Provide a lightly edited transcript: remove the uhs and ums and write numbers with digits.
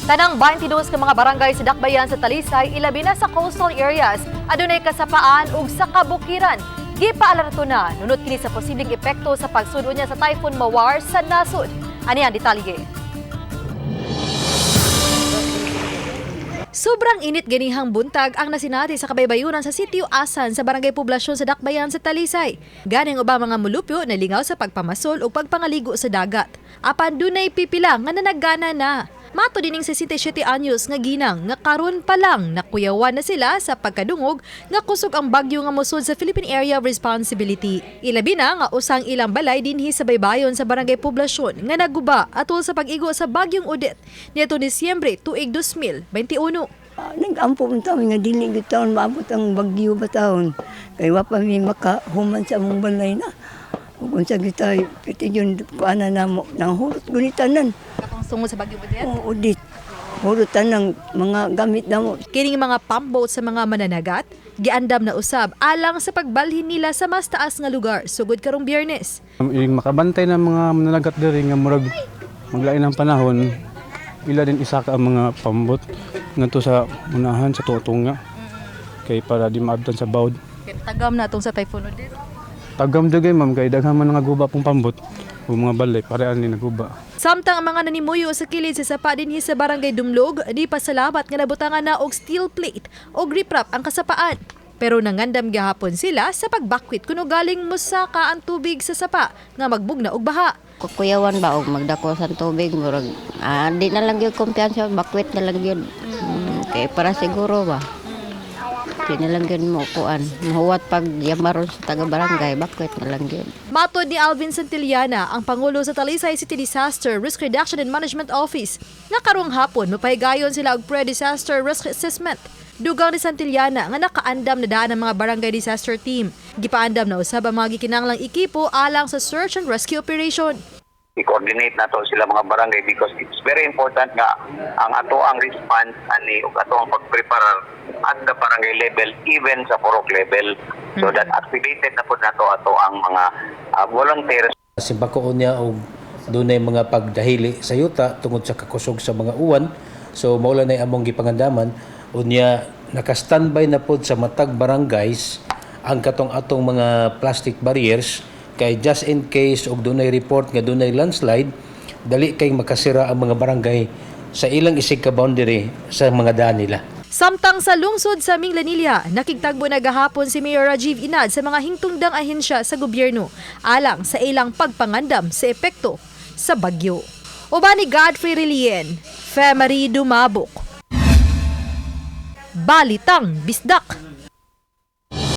Tanang 22 ka mga barangay sa Dakbayan sa Talisay, ilabi na sa coastal areas, adunay kasapaan ug sa kabukiran. Gipaalerto na nunot kini sa posibleng epekto sa pagsudo niya sa Typhoon Mawar sa nasod. Ani ang detalye. Sobrang init ganihang buntag ang nasinati sa kabaybayunan sa Sitio Asan sa Barangay Poblasyon sa Dakbayan sa Talisay. Ganing ubang mga mulupyo na lingaw sa pagpamasol o pagpangaligo sa dagat. Apan dunay pipila nga nanaggana na. Mato dining 67 anyos nga ginang nga karon pa lang nakuyawan na sila sa pagkadungog nga kusog ang bagyo nga mosud sa Philippine Area of Responsibility. Ilabi na nga usang ilang balay dinhi sa baybayon sa Barangay Poblasyon nga naguba atol sa pag-igo sa bagyong Odette niadto Disyembre tuig 2021. Nag-ampo ng taon nga dili gyud taon maabot ang bagyo ba taon. Kay wa pa mi makahuman sa among balay na. Ug unsa gitay piti yun kuana na mo nang hurot gunitanan. Katong sungod sa bagyong Odette. Oo, Odette. Hurutan ng mga gamit na mo. Kining mga pump boat sa mga mananagat, giandam na usab alang sa pagbalhin nila sa mas taas nga lugar sugod karong Biyernes. Yung makabantay ng mga mananagat diri nga murag maglain ng panahon, ila din isa ka ang mga pambot ngadto sa unahan sa tutunga. Kay para di maabtan sa bawd. Tagam na itong sa Typhoon Odette. Tagam dagay ma'am kay daghan man nga guba pong pambot o mga balay parehan ni naguba. Samtang ang mga nanimuyo sa kilid sa sapa dinhi sa Barangay Dumlog, di pasalamat nga nabutangan na og steel plate o riprap ang kasapaan. Pero nangandam gihapon sila sa pagbakwit kuno galing musaka ang tubig sa sapa nga magbugna og baha. Kukuyawan ba og magdako sa tubig murag di na lang gyud kumpiyansa bakwit na lang gyud. Kay para siguro ba. Di na lang gyud mo kuan. Mahuwat pag yamaron sa taga barangay bakwit na lang gyud. Matod ni Alvin Santillana, ang pangulo sa Talisay City Disaster Risk Reduction and Management Office, na karong hapon mapahigayon sila og pre-disaster risk assessment. Dugang ni Santillana nga nakaandam na daan ang mga barangay disaster team. Gipaandam na usab ang mga gikinahanglang ekipo alang sa search and rescue operation. I-coordinate na to sila mga barangay because it's very important nga ang ato ang response ani ug ato ang pagprepare at the barangay level even sa purok level so that activated na po nato ato ang mga volunteers. Simbakoon niya og dunay mga pagdahili sa yuta tungod sa kakusog sa mga uwan. So maula na among gipangandaman unya naka-standby na pod sa matag barangays ang atong mga plastic barriers kay just in case og dunay report nga dunay landslide dali kay makasira ang mga barangay sa ilang isig ka boundary sa mga daan nila. Samtang sa lungsod sa Minglanilla, nakigtagbo na gahapon si Mayor Rajiv Inad sa mga hingtungdang ahensya sa gobyerno alang sa ilang pagpangandam sa epekto sa bagyo. Uban ni Godfrey Relien, Femery Dumabok. Balitang Bisdak.